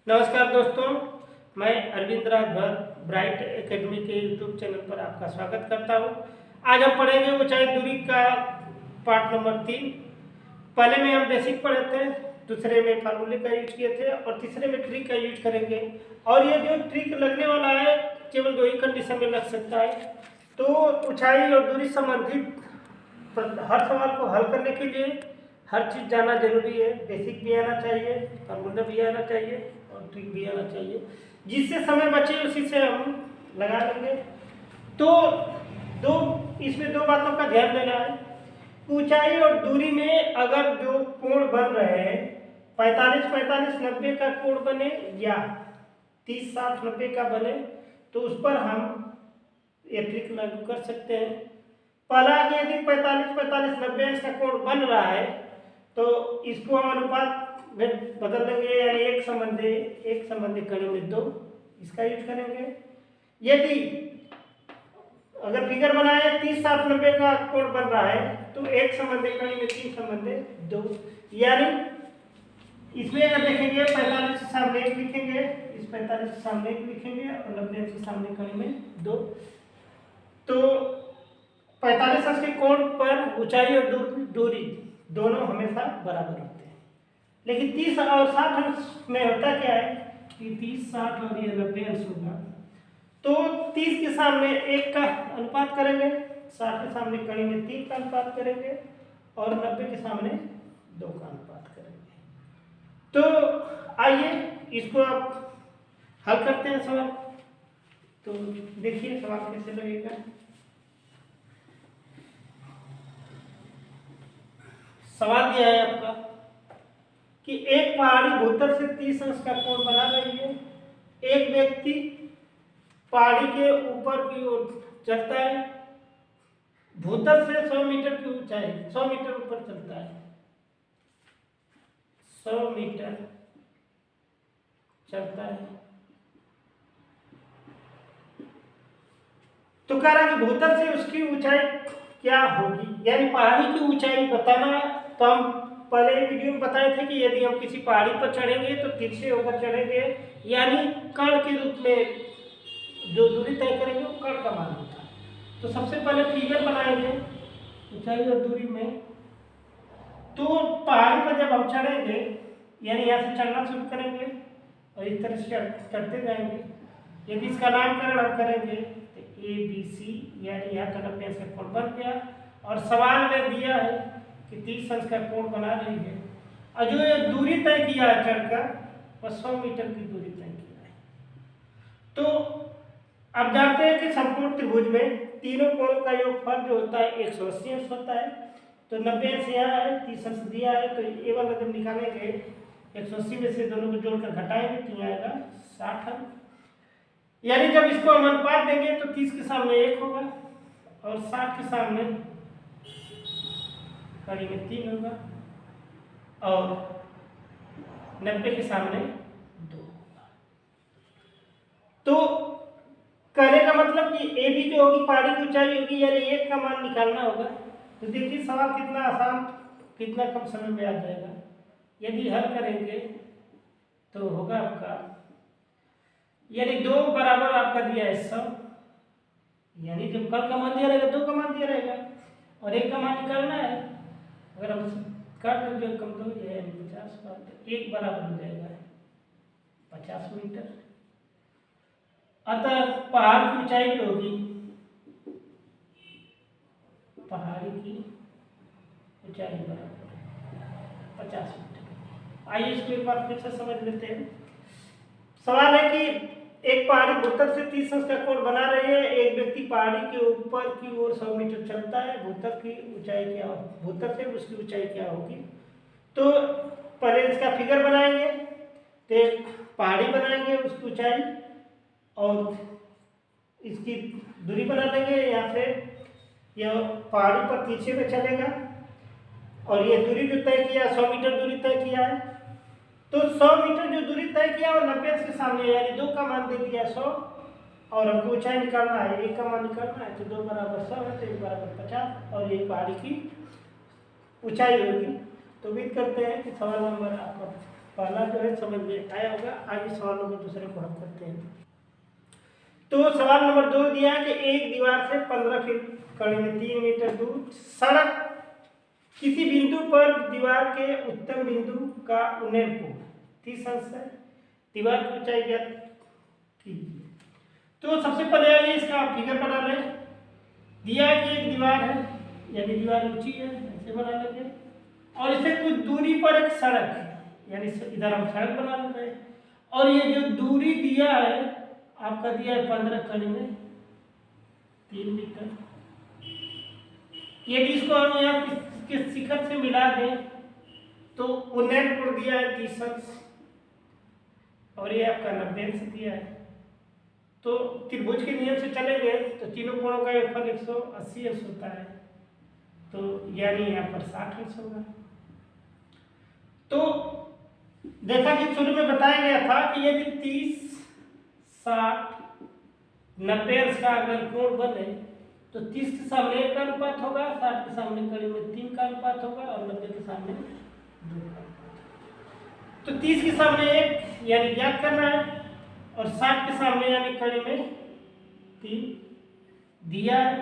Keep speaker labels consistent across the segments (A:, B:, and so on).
A: नमस्कार दोस्तों, मैं अरविंद राजभर ब्राइट एकेडमी के यूट्यूब चैनल पर आपका स्वागत करता हूं। आज हम पढ़ेंगे ऊंचाई दूरी का पार्ट नंबर 3। पहले में हम बेसिक पढ़े थे, दूसरे में फार्मूले का यूज किए थे और तीसरे में ट्रिक का यूज करेंगे। और ये जो ट्रिक लगने वाला है केवल 2 ही कंडीशन में लग सकता है। तो ऊंचाई और दूरी संबंधित हर सवाल को हल करने के लिए हर चीज़ जानना जरूरी है। बेसिक भी आना चाहिए, फार्मूला भी आना चाहिए और ट्रिक भी आना चाहिए। जिससे समय बचे उसी से हम लगा लेंगे। तो इसमें दो बातों का ध्यान देना है। ऊंचाई और दूरी में अगर जो कोण बन रहे हैं 45-45-90 का कोण बने या 30-60-90 का बने तो उस पर हम ये ट्रिक लागू कर सकते हैं। पहला कि यदि 45-45-90 इसका कोण बन रहा है तो इसको हम अनुपात में बदल देंगे, यानी एक संबंधी कड़ी में 2 इसका यूज करेंगे। यदि अगर फिगर बनाए 30-60-90 का कोण बन रहा है तो एक संबंधी कड़ी में 3 संबंधी 2, यानी इसमें अगर देखेंगे 45 के सामने 1 लिखेंगे, इस 45 के सामने 1 लिखेंगे और 90 के सामने कड़ी में 2। तो 45 अंश के कोण पर ऊंचाई और दूरी दोनों हमेशा बराबर होते हैं। लेकिन 30 और 60 अंश में होता क्या है कि 30, 60 और ये 90 अंश होगा। तो 30 के सामने 1 का अनुपात करेंगे, 60 के सामने कड़ी में 3 का अनुपात करेंगे और 90 के सामने 2 का अनुपात करेंगे। तो आइए इसको आप हल करते हैं सवाल। तो देखिए सवाल कैसे लगेगा। सवाल दिया है आपका कि एक पहाड़ी भूतल से 30 अंश का कोण बना रही है। एक व्यक्ति पहाड़ी के ऊपर की ओर चलता है। भूतल से 100 मीटर की ऊंचाई, 100 मीटर ऊपर चलता है, 100 मीटर चलता है। तो कह रहा कि भूतल से उसकी ऊंचाई क्या होगी, यानी पहाड़ी की ऊंचाई बताना। तो हम पहले वीडियो में बताए थे कि यदि हम किसी पहाड़ी पर चढ़ेंगे तो तिरछे होकर चढ़ेंगे, यानी कर्ण के रूप में जो दूरी तय करेंगे वो कर्ण का मान होता है। तो सबसे पहले फिगर बनाएंगे ऊंचाई और दूरी में। तो पहाड़ी पर जब हम चढ़ेंगे, यानी यहाँ से चढ़ना शुरू करेंगे और इस तरह से चढ़ते जाएंगे। यदि इसका नामकरण हम करेंगे तो ABC, यानी यहाँ का 90 अंश का कोण बन गया। और सवाल में दिया है कि 30 अंश का कोण बना रही है और जो ये दूरी तय किया है चढ़कर वह 100 मीटर की दूरी तय किया है। तो अब जानते हैं कि संपूर्ण त्रिभुज में तीनों कोणों का योगफल जो होता है 180 अंश होता है। तो 90 अंश यहाँ है, 30 अंश दिया है, तो ये वाला जब निकालेंगे 180 में से दोनों को जोड़कर घटाएंगे तो यहाँ आएगा 60 अंश। यानी जब इसको हम अनुपात देंगे तो 30 के सामने 1 होगा और 60 के सामने कड़ी में 3 होगा और 90 के सामने 2 होगा। तो कहने का मतलब कि AB जो होगी पहाड़ी की ऊंचाई होगी, यानी 1 का मान निकालना होगा। तो देखिए सवाल कितना आसान, कितना कम समय में आ जाएगा। यदि हल करेंगे तो होगा आपका, यानी 2 बराबर आपका दिया है 100, यानी जब कर्ण का मान दिया रहेगा 2 का मान दिया रहेगा और 1 का मान निकालना है। अगर हम काट देंगे कम तो हो जाए 50 बार, तो 1 बराबर हो जाएगा 50 मीटर। अतः पहाड़ की ऊंचाई जो होगी, पहाड़ी की ऊंचाई बराबर 50 मीटर। आइए इसको एक बार फिर से समझ लेते हैं। सवाल है कि एक पहाड़ी भूतल से 30 अंश का कोण बना रही है। एक व्यक्ति पहाड़ी के ऊपर की ओर 100 मीटर चलता है। भूतल की ऊंचाई क्या हो, भूतल से उसकी ऊंचाई क्या होगी। तो पहले इसका फिगर बनाएंगे, तो पहाड़ी बनाएंगे उसकी ऊंचाई और इसकी दूरी बना देंगे। यहाँ से यह पहाड़ी पर पीछे में चलेगा और ये दूरी जो तय किया 100 मीटर दूरी तय किया है। तो 100 मीटर जो दूरी तय किया और 90 अंश के सामने, यानी 2 का मान दे दिया 100 और हमको ऊंचाई निकालना है, 1 का मान निकालना है। तो 2 बराबर 100 है तो 1 बराबर 50 और ये पहाड़ी की ऊंचाई होगी। तो उम्मीद करते हैं कि सवाल नंबर आपका पहला जो है समझ में आया होगा। आगे सवाल नंबर दूसरे को हल करते हैं। तो सवाल नंबर 2 दिया है कि एक दीवार से 15 फीट कड़ी में 3 मीटर दूर सड़क किसी बिंदु पर दीवार के उत्तम बिंदु का उन्नयन कोण 30 अंश है। दीवार की ऊंचाई ज्ञात कीजिए। तो सबसे पहले आइए इसका आप फिगर बना लें। दिया है कि एक दीवार है, यानी दीवार ऊंची है, ऐसे बना लेंगे, और इससे कुछ दूरी पर एक सड़क है, यानी इधर हम सड़क बना लेते हैं। और ये जो दूरी दिया है आपका दिया है 15 कड़ी में 3 मीटर। यदि इसको हम यहाँ के शिखर से मिला दें तो उन्नयन कोण दिया है 30 अंश और ये आपका 90 अंश दिया है। तो त्रिभुज के नियम से चलेंगे तो तीनों कोणों का योगफल 180 अंश होता है, तो यानी यहाँ पर 60 अंश होगा। तो जैसा कि शुरू में बताया गया था कि यदि 30, 60, 90 अंश का अगर कोण बने तो 30 के सामने 1 का अनुपात होगा, 60 के सामने कड़ी में 3 का अनुपात होगा और 90 के सामने 2 का अनुपात। तो 30 के सामने 1 यानी ज्ञात करना है और 60 के सामने यानी कड़ी में 3 दिया है।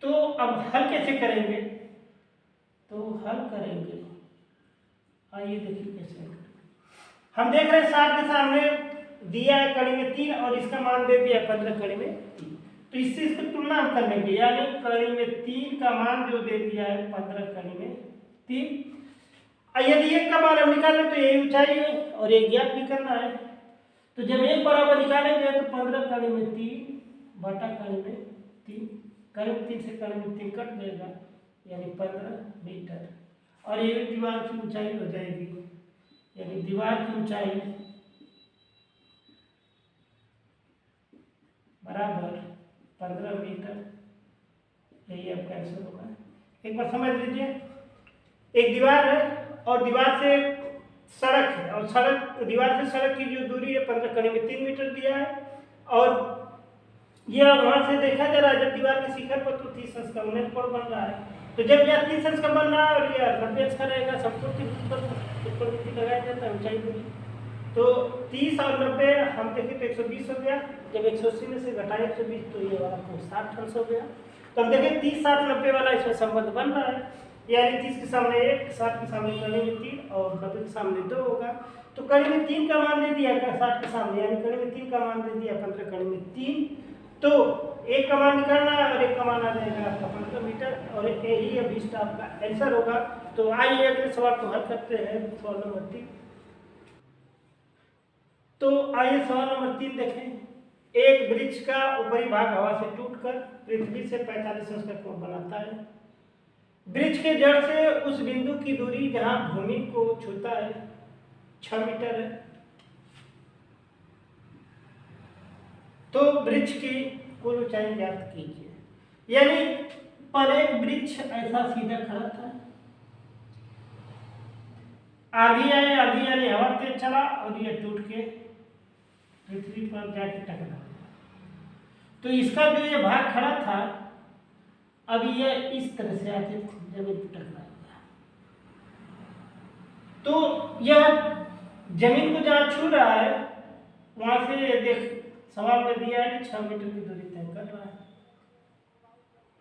A: तो अब हल कैसे करेंगे? तो हल करेंगे, आइए देखिए कैसे करेंगे। हम देख रहे हैं 60 के सामने दिया है कड़ी में 3 और इसका मान दे दिया 15 कड़ी में 3। तो इससे इसकी तुलना हम कर लेंगे, यानी कड़ी में 3 का मान जो दे दिया है 15 कड़ी में 3। यदि 1 का मान हम निकालें तो यही ऊंचाई है और ये ज्ञात भी करना है। तो जब 1 बराबर निकालेंगे तो 15 कड़ी में 3 बटा कड़ी में 3, कड़ी में 3 से कड़ी में 3 कट जाएगा, यानी 15 मीटर। और ये दीवार की ऊंचाई हो जाएगी, यानी दीवार की ऊंचाई बराबर 15 मीटर, यही आपका आंसर होगा। एक बार समझ लीजिए, एक दीवार है और दीवार से सड़क है, और सड़क दीवार से सड़क की जो दूरी है 15 कड़ी में 3 मीटर दिया है। और यह वहां से देखा जा रहा है जब दीवार के शिखर पर तो 30 अंश का उन्नयन कोण बन रहा है। तो जब यह 30 अंश का बन रहा है और यह 90 अंश का रहेगा, सबको 30 पर लगाया जाता है ऊंचाई दूरी। तो 30 और 90 हम देखें तो 120 हो गया। जब 180 में से घटाए 120 तो ये वाला 60 अंश हो गया। तो हम देखें 30, 60, 90 वाला इसमें संबंध बन रहा है, यानी 30 के सामने 1, 60 के सामने कड़ी में 3 और 90 के सामने 2 होगा। तो कड़ी में 3 का मान दे दिया 60 के सामने, यानी कड़ी में 3 का मान दे दिया 15 कड़ी में 3। तो 1 का मान निकालना है और 1 का मान आ जाएगा आपका 15 मीटर, और यही अभिष्ट आपका आंसर होगा। तो आइए अगले सवाल को हल करते हैं, सवाल नंबर 3। तो आइए सवाल नंबर 3 देखें। एक वृक्ष का ऊपरी भाग हवा से टूटकर पृथ्वी से 45 अंश का कोण बनाता है। वृक्ष के जड़ से उस बिंदु की दूरी जहां भूमि को छूता है 6 मीटर है। तो वृक्ष की कुल ऊंचाई ज्ञात कीजिए। यानी पर एक वृक्ष ऐसा सीधा खड़ा था, आधी आई, आधी यानी हवा तेज चला और ये टूट के पृथ्वी पर जाके टकरा। तो इसका जो ये भाग खड़ा था अब ये इस तरह से आके जमीन पर टकरा गया। तो यह जमीन को जहाँ छू रहा है वहां से देख सवाल में दिया है कि 6 मीटर की दूरी तय कर रहा है,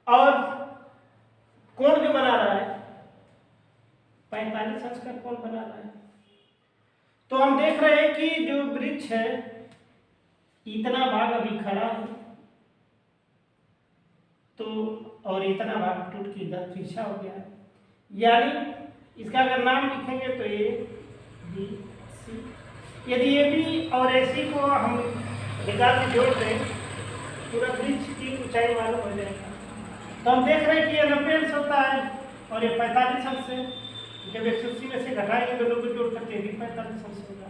A: और कोण जो बना रहा है 45 अंश का कोण बना रहा है। तो हम देख रहे हैं कि जो वृक्ष है इतना भाग अभी खड़ा है, तो और इतना भाग टूट के इधर तिरछा हो गया है। यानी इसका अगर नाम लिखेंगे तो ए बी सी। यदि ए बी और ए सी को हम निकाल के जोड़ दें पूरा वृक्ष की ऊंचाई मालूम हो जाएगा। तो हम देख रहे हैं कि ये 90 अंश होता है और ये 45 अंश है। जब 180 में से घटाएंगे दोनों को जोड़ करके भी 45 अंश होगा।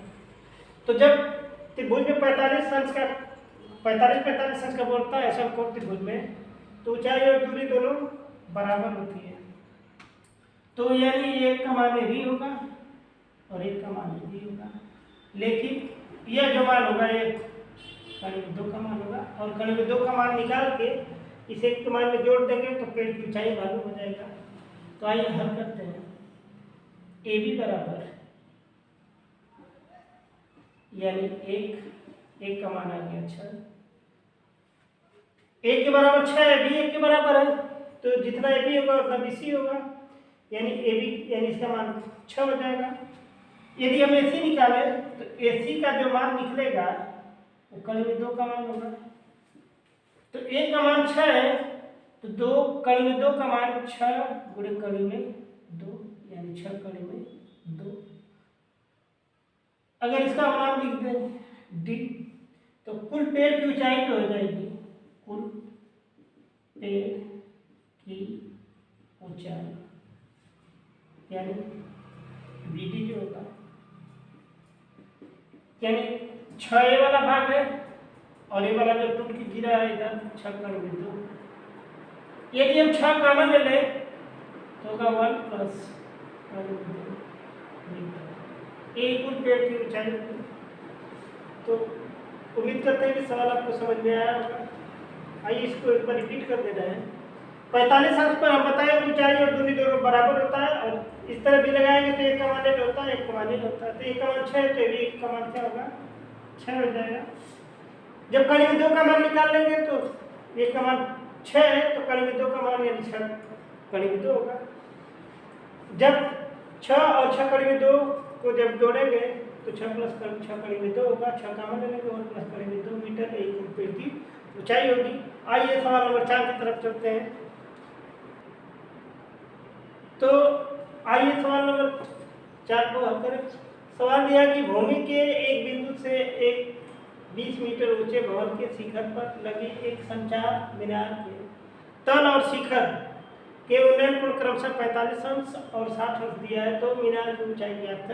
A: तो जब त्रिभुज में 45 अंश का बोलता है ऐसा कोण त्रिभुज में, तो ऊंचाई और दूरी दोनों बराबर होती है। तो यानी 1 का मान भी होगा और 1 का मान भी होगा, लेकिन यह जो मान होगा ये कड़ी में 2 का मान होगा, और कड़ी में 2 का मान निकाल के इस 1 के मान में जोड़ देंगे तो पेड़ की ऊंचाई मालूम हो जाएगा। तो आइए हल करते हैं। ए बी बराबर यानी एक का मान आ गया 6। 1 के बराबर 6 है, बी 1 के बराबर है, तो जितना ए बी होगा उतना बी सी होगा, यानी ए बी यानी इसका मान 6 हो जाएगा। यदि हम ए सी निकाले तो ए सी का जो मान निकलेगा वो कड़ी में 2 का मान होगा। तो 1 का मान 6 है, तो 2 कड़ी में 2 का मान 6 गुणे कड़ी में 2, यानी 6 कड़ी में 2। अगर इसका मान लिख दें डी, तो कुल पेड़ की ऊंचाई जो हो जाएगी, कुल पेड़ की ऊंचाई यानी बी डी जो होगा, यानी 6 वाला भाग है और ये वाला जो टूट के गिरा है इधर 6 कड़ी में 2। यदि हम 6 कॉमन ले लें तो होगा 1 प्लस एक कुल पेड़ की ऊंचाई। तो उम्मीद करते हैं कि सवाल आपको समझ में आया होगा। आइए इसको एक बार रिपीट कर दे रहे हैं। 45 अंश पर हम बताएं ऊंचाई और दूरी दोनों बराबर होता है, और इस तरह भी लगाएंगे तो 1 का मान 1 होता है, 1 का मान 1 होता है, तो 1 का मान 6 है तो भी 1 का मान क्या होगा 6 हो जाएगा। जब कड़ी में 2 का मान निकाल लेंगे तो 1 का मान 6 है, तो कड़ी में 2 का मान यानी 6 कड़ी में 2 होगा। जब 6 और 6 कड़ी में 2 को जब जोड़ेंगे तो 6 प्लस 6 कड़ी में 2 होगा, 6 कॉमन ले लेंगे और प्लस कड़ी में 2 मीटर एक पेड़ की ऊंचाई होगी। आइए सवाल नंबर 4 की तरफ चलते हैं। तो आइए सवाल नंबर 4 को हल करें। सवाल दिया कि भूमि के एक बिंदु से एक 20 मीटर ऊंचे भवन के शिखर पर लगी एक संचार मीनार के तल और शिखर के उन्नयन कोण क्रमशः 45 अंश और 60 अंश दिया है, तो मीनार की ऊंचाई ज्ञात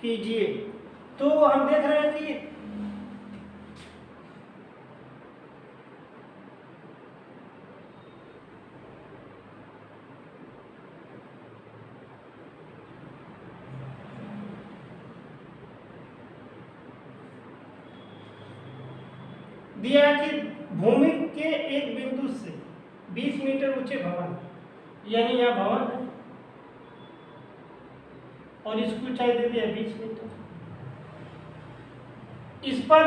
A: कीजिए। तो हम देख रहे हैं कि दिया है कि भूमि के एक बिंदु से 20 मीटर ऊंचे भवन, यानी यह भवन है और इसकी ऊंचाई दे दिया 20 मीटर। इस पर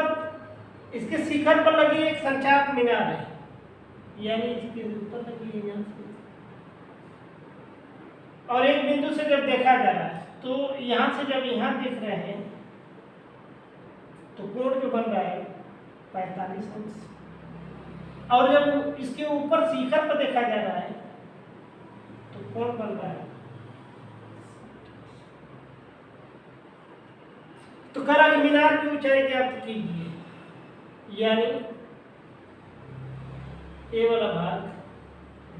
A: इसके शिखर पर लगी एक संचार मीनार है, यानी इसके ऊपर लगी है यहाँ से, और एक बिंदु से जब देखा जा रहा है तो यहाँ से जब यहाँ देख रहे हैं तो कोण जो बन रहा है 45 अंश, और जब इसके ऊपर शिखर पर देखा जा रहा है तो कोण बन रहा है। तो करा कि मीनार की ऊंचाई ज्ञात कीजिए, यानी ए वाला भाग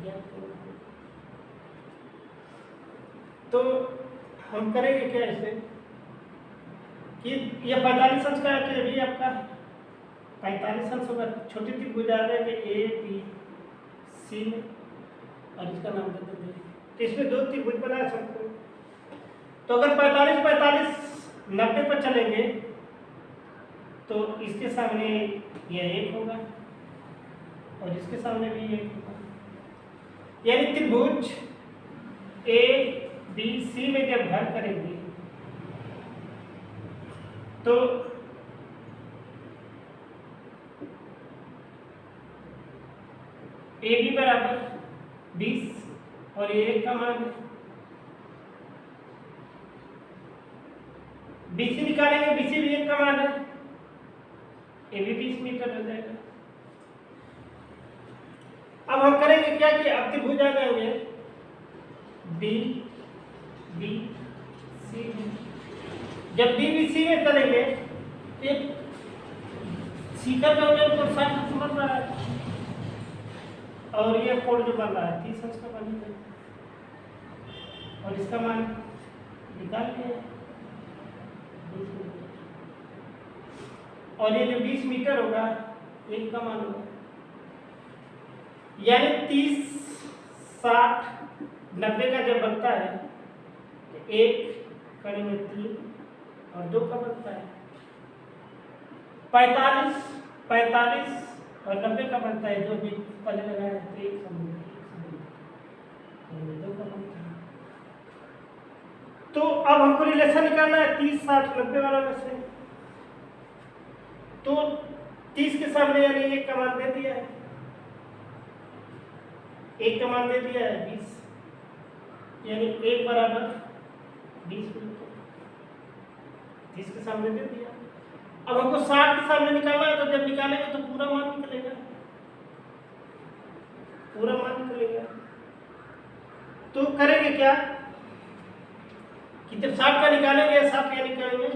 A: ज्ञात करना। तो हम करेंगे क्या ऐसे कि ये 45 अंश का है, तो ये भी आपका 45 अंश होगा। छोटी त्रिभुज आ जाएंगे ए बी सी में, और इसका नाम दे देंगे, तो इसमें 2 त्रिभुज बना सकते हो। तो अगर 45 45 90 पर चलेंगे तो इसके सामने यह 1 होगा और इसके सामने भी 1 होगा, यानी त्रिभुज ए बी सी में जब घर करेंगे तो ए बी बराबर 20 और ये 1 का मान है। BC निकालेंगे, BC भी 1 का मान है, ये भी 20 मीटर हो जाएगा। अब हम करेंगे क्या कि अब त्रिभुज आ जाएंगे बी बी सी में। जब बी बी सी में चलेंगे एक शिखर का उन्नयन कोण 60 अंश बन रहा है और ये कोण जो बन रहा है 30 अंश का बन रहा है, और इसका मान निकाल लिया 20 मीटर, और ये जो 20 मीटर होगा 1 का मान होगा, यानी 30 60 90 का जब बनता है तो 1 कड़ी में 3 और 2 का बनता है 45 45 और 90 का बनता है, जो भी पहले लगाया है तो 1 2 का बनता है। तो अब हमको रिलेशन निकालना है 30 60 90 वाला में से। तो 30 के सामने यानी एक का मान दे दिया है, एक का मान दे दिया है 20, यानी 1 बराबर 20 मिलता है, 30 के सामने दे दिया। अब हमको 60 के सामने निकालना है, तो जब निकालेंगे तो पूरा मान निकलेगा, पूरा मान निकलेगा। तो करेंगे क्या कि जब 60 का निकालेंगे 7 या निकालेंगे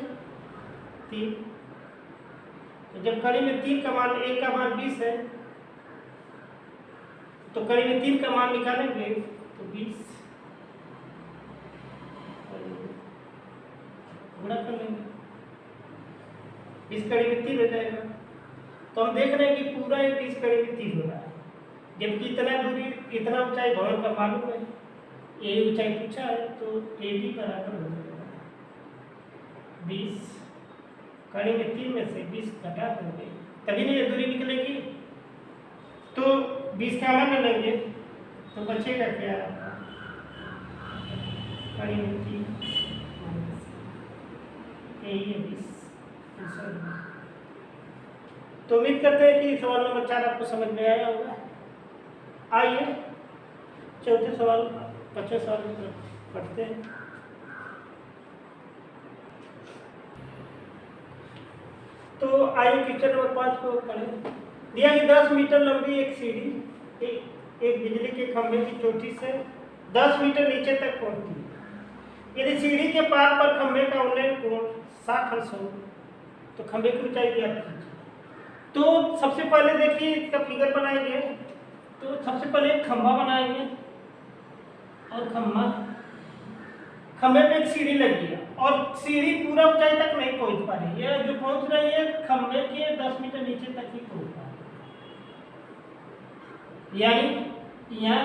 A: 3, तो जब कड़ी में 3 का मान, 1 का मान 20 है, तो कड़ी में 3 का मान निकालेंगे तो 20 गुणा कर लेंगे, इस कड़ी में 3 हो जाएगा। तो हम देख रहे हैं कि पूरा एक इस कड़ी में 3 हो रहा है, जबकि इतना दूरी, इतना ऊंचाई भवन का मालूम है, ये ऊंचाई पूछा है, तो ए बी बराबर हो जाएगा 20, कड़ी में 3 में से 20 घटा देंगे तभी नहीं ये दूरी निकलेगी। तो 20 का मान लेंगे तो बचेगा क्या, कड़ी में 3 यही है 20। तो उम्मीद करते हैं कि सवाल नंबर 4 आपको समझ में आया होगा। आइए चौथे सवाल, 5वें सवाल की तरफ पढ़ते हैं। तो आइए क्वेश्चन नंबर 5 को पढ़ें। दिया कि 10 मीटर लंबी एक सीढ़ी एक बिजली के खंभे की चोटी से 10 मीटर नीचे तक पहुंचती है। यदि सीढ़ी के पार पर खंभे का उन्नयन कोण 60 अंश हो तो खंभे की ऊंचाई ज्ञात कीजिए। तो सबसे पहले देखिए इसका फिगर बनाएंगे। तो सबसे पहले एक खंभा बनाएंगे और खंभे पे एक सीढ़ी लगी है और सीढ़ी पूरा ऊंचाई तक नहीं पहुंच पा रही है, जो पहुंच रही है खंभे के 10 मीटर नीचे तक ही पहुंच पा रही है, यानी यहाँ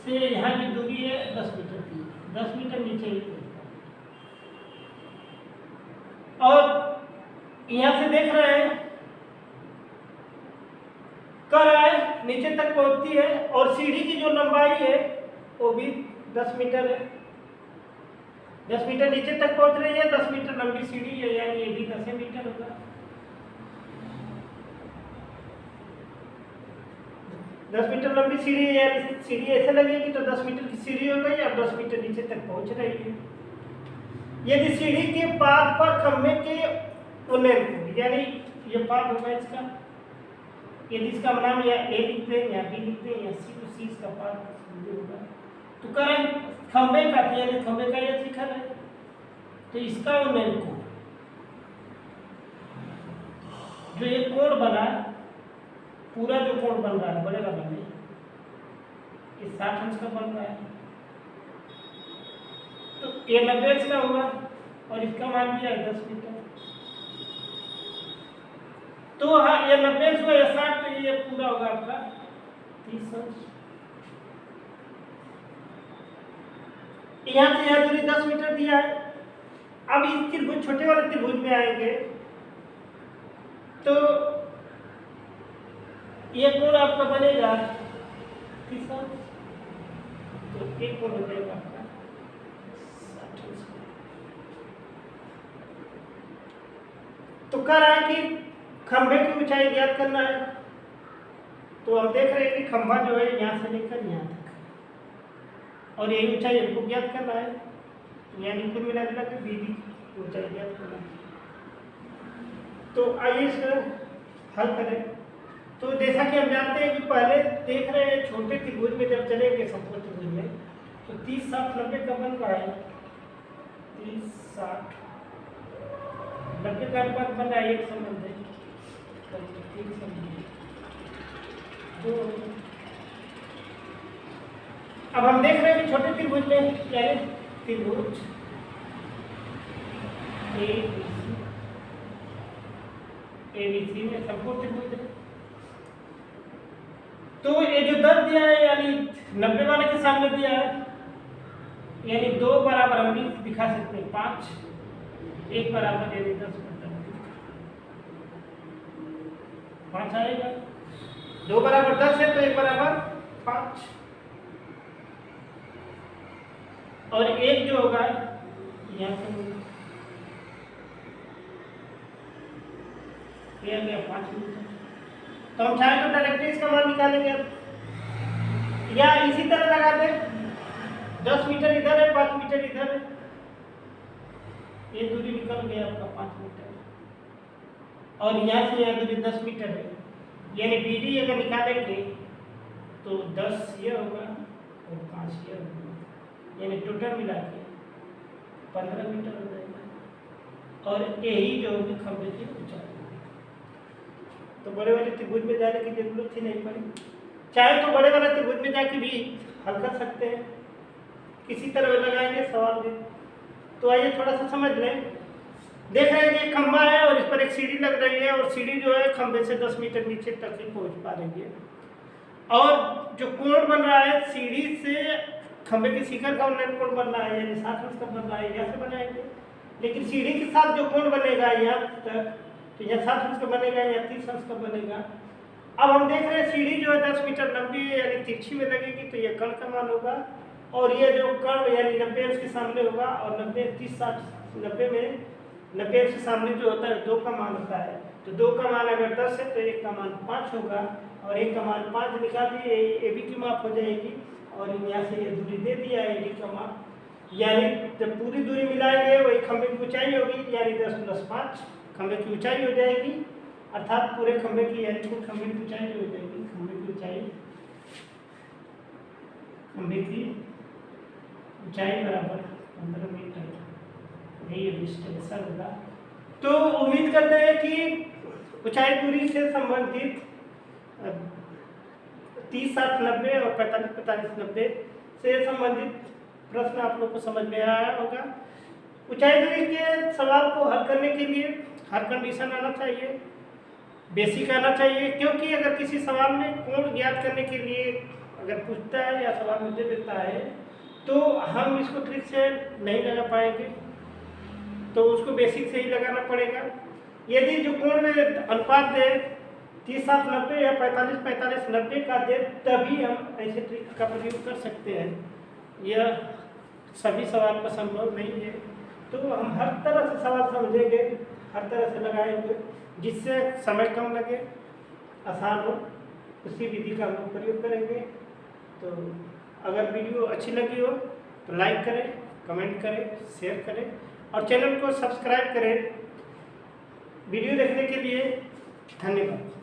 A: से यहाँ की दूरी है 10 मीटर की, 10 मीटर नीचे ही पहुंच पा रही है। और यहाँ से देख रहे हैं कर रहा है नीचे तक पहुंचती है और सीढ़ी की जो लंबाई है वो भी 10 मीटर है, 10 मीटर नीचे तक पहुंच रही है, 10 मीटर लंबी सीढ़ी है, यानी ये भी 10 मीटर होगा। 10 मीटर लंबी सीढ़ी है, यानी सीढ़ी ऐसे लगेगी तो 10 मीटर की सीढ़ी हो गई, अब 10 मीटर नीचे तक पहुंच रही है। यदि सीढ़ी के पाद पर खंभे के उन्नयन को, यानी ये पाद होगा इसका, यदि इसका नाम या ए लिखते हैं या बी लिखते हैं या सी, तो सी इसका पाद होगा। तो करें खंभे का, यानी खंभे का ये शिखर है, तो इसका उन्नयन कोण, जो ये कोण बना, पूरा जो कोण बन रहा है बड़े वाला में, ये 60 अंश का बन रहा है, तो ये 90 अंश का होगा और इसका मान दिया है 10 मीटर। तो हाँ ये 90 अंश हुआ या 60, तो ये पूरा होगा आपका 30 अंश। यहाँ से यहाँ दूरी 10 मीटर दिया है। अब इस त्रिभुज, छोटे वाले त्रिभुज में आएंगे तो ये कोण आपका बनेगा 30 अंश, तो एक कोण हो जाएगा आपका 60 अंश। तो कह रहा है कि खंभे की ऊंचाई ज्ञात करना है। तो हम देख रहे हैं कि खंभा जो है यहाँ से लेकर यहाँ तक और यही ऊंचाई हमको ज्ञात करना है, यानी कुल मिला के बीडी की ऊंचाई ज्ञात करना है। तो आइए इसको हल करें। तो जैसा कि हम जानते हैं कि पहले देख रहे हैं छोटे त्रिभुज में जब चलेंगे समकोण त्रिभुज में, तो 30 60 90 का बन रहा है, 30 60 90 का अनुपात बन रहा है, एक संबंध है। तो अब हम देख रहे हैं कि छोटे त्रिभुज में, यानी त्रिभुज ABC में समकोण त्रिभुज है। तो ये जो 10 दिया है, यानी 90 वाले के सामने दिया है, यानी 2 बराबर हम भी दिखा सकते हैं 5, 1 बराबर यानी 10 5 आएगा, 2 बराबर 10 है तो 1 बराबर 5, और 1 जो होगा यहाँ से ये आ गया 5 मीटर। तो हम चाहें तो डायरेक्टली इसका मान निकालेंगे अब, या इसी तरह लगा दें, 10 मीटर इधर है, 5 मीटर इधर है, ये दूरी निकल गया आपका 5 मीटर, और यहाँ से यहाँ दूरी 10 मीटर है, यानी BD अगर निकालेंगे तो 10 ये होगा और 5 ये होगा, यानी टोटल मिला के 15 मीटर हो जाएगा। और यही जो होगी खंभे की ऊंचाई। तो बड़े वाले त्रिभुज में जाने की जरूरत ही नहीं पड़ी, चाहे तो बड़े वाले त्रिभुज में जाके भी हल कर सकते हैं, किसी तरह लगाएंगे सवाल में। तो आइए थोड़ा सा समझ लें। देख रहे हैं कि एक खंभा है और इस पर एक सीढ़ी लग रही है, और सीढ़ी जो है खंभे से 10 मीटर नीचे तक ही पहुंच पा रही है, और जो कोण बन रहा है सीढ़ी से खंभे के शिखर का उन्नयन कोण बन रहा है, यानी 60 अंश का बन रहा है, यहाँ से बनाएंगे। लेकिन सीढ़ी के साथ जो कोण बनेगा यहाँ तक, तो यहाँ 60 अंश का बनेगा, यहाँ 30 अंश का बनेगा। अब हम देख रहे हैं सीढ़ी जो है 10 मीटर लंबी है, यानी तिरछी में लगेगी, तो ये कर्ण का मान होगा, और ये जो कर्ण यानी 90 अंश के सामने होगा, और 90 30 60 90 में 90 अंश के सामने जो होता है 2 का मान होता है। तो 2 का मान अगर 10 है तो 1 का मान 5 होगा, और 1 का मान 5 निकाल दिए, AB की माप हो जाएगी, और यहाँ से ये दूरी दे दिया है AD का माप, यानी जब पूरी दूरी मिलाएंगे वही खंभे की ऊंचाई होगी, यानी 10 + 5 खंभे की ऊंचाई हो जाएगी, अर्थात पूरे खंभे की, यानी कुल खंभे की ऊंचाई हो जाएगी, खंभे की ऊंचाई बराबर 15 मीटर, यही डिस्टेंस होगा। तो उम्मीद करते हैं कि ऊंचाई दूरी से संबंधित 30 60 90 और 45 45 90 से संबंधित प्रश्न आप लोग को समझ में आया होगा। ऊंचाई दूरी के सवाल को हल करने के लिए हर कंडीशन आना चाहिए, बेसिक आना चाहिए, क्योंकि अगर किसी सवाल में कोण ज्ञात करने के लिए अगर पूछता है या सवाल में दे देता है तो हम इसको ट्रिक से नहीं लगा पाएंगे, तो उसको बेसिक से ही लगाना पड़ेगा। यदि जो कोण में अनुपात दे 30 60 90 या 45 45 90 का दे, तभी हम ऐसे ट्रिक का प्रयोग कर सकते हैं। यह सभी सवाल का संभव नहीं है, तो हम हर तरह से सवाल समझेंगे, हर तरह से लगाएंगे, जिससे समय कम लगे, आसान हो, उसी विधि का हम प्रयोग करेंगे। तो अगर वीडियो अच्छी लगी हो तो लाइक करें, कमेंट करें, शेयर करें, और चैनल को सब्सक्राइब करें। वीडियो देखने के लिए धन्यवाद।